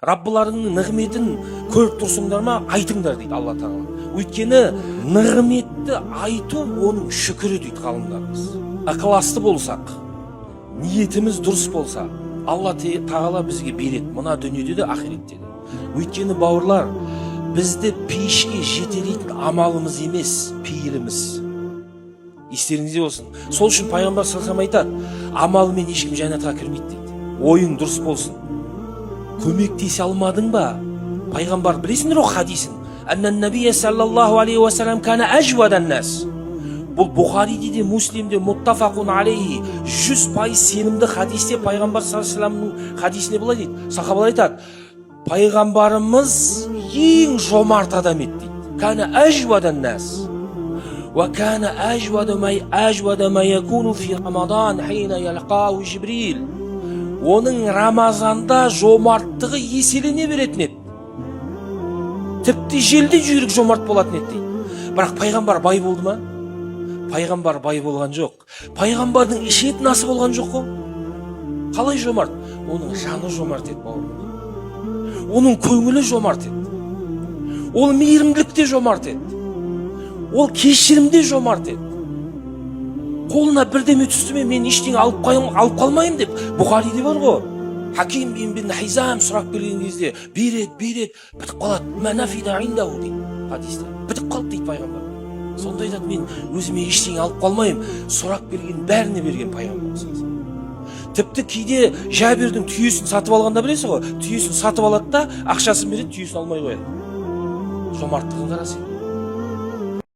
Раббыларыңның нығметін көріп тұрсыңдар ма, айтыңдар дейді Алла Тағала. Өйткені нығметті айту оның шүкірі дейді ғалымдарымыз. Ықыласты болсақ, ниетіміз дұрыс болса, Алла Тағала бізге береді, мына дүниеде де ақиретте де. Өйткені бауырлар, бізді пейішке жетелейтін амалымыз емес, пейіліміз. Естеріңізде болсын. Сол үшін пайғамбар саллаллаху алейхи ва саллям айтады, амалымен ешкім жәннатқа кірмейді дейді. Ойың дұрыс болсын. Көмектесе алмадың ба? Пайғамбар білесіңдер ғой хадисін. Аннан набия саллаллаху алейхи ва саллям кана ажвадан нас. Бұл Бухариде де, Муслимде муттафақун алейхи 100% сенімді хадисте пайғамбар саллаллаху алейхи ва саллямның хадисіне былай дейді. Сахабалар айтады, пайғамбарымыз ең жомарт адам еді дейді. Кана ажвадан нас. Ва кана ажвада ма якуну фи рамадан хина ялқау Жибрил. Оның Рамазанда жомарттығы еселене беретін еді. Тіпті желде жүйрік жомарт болатын еді дейді. Бірақ пайғамбар бай болды ма? Пайғамбар бай болған жоқ. Пайғамбардың ішетін асы болған жоқ қой. Қалай жомарт? Оның жаны жомарт еді бауырым. Оның көңілі жомарт еді. Ол мейірімділікте жомарт еді. Ол кешірімде жомарт еді. Қолына бірдеме түсті ме, мен ештеңе алып қалмайым деп Бұхариде бар ғой. Хаким бин Хизам сұрақ берген кезде береді, бітіп қалады. Манафида индаху дейді хадисте. Бітіп қалды дейді пайғамбар. Сонда айтады, мен өзіме ештеңе алып қалмайым. Сұрақ берген бәріне берген пайғамбар. Тіпті кейде Жабирдің түйесін сатып алғанда білесің ғой, түйесін сатып алады да ақшасын береді, түйесін алмай қояды. Жомарттығын қарасың.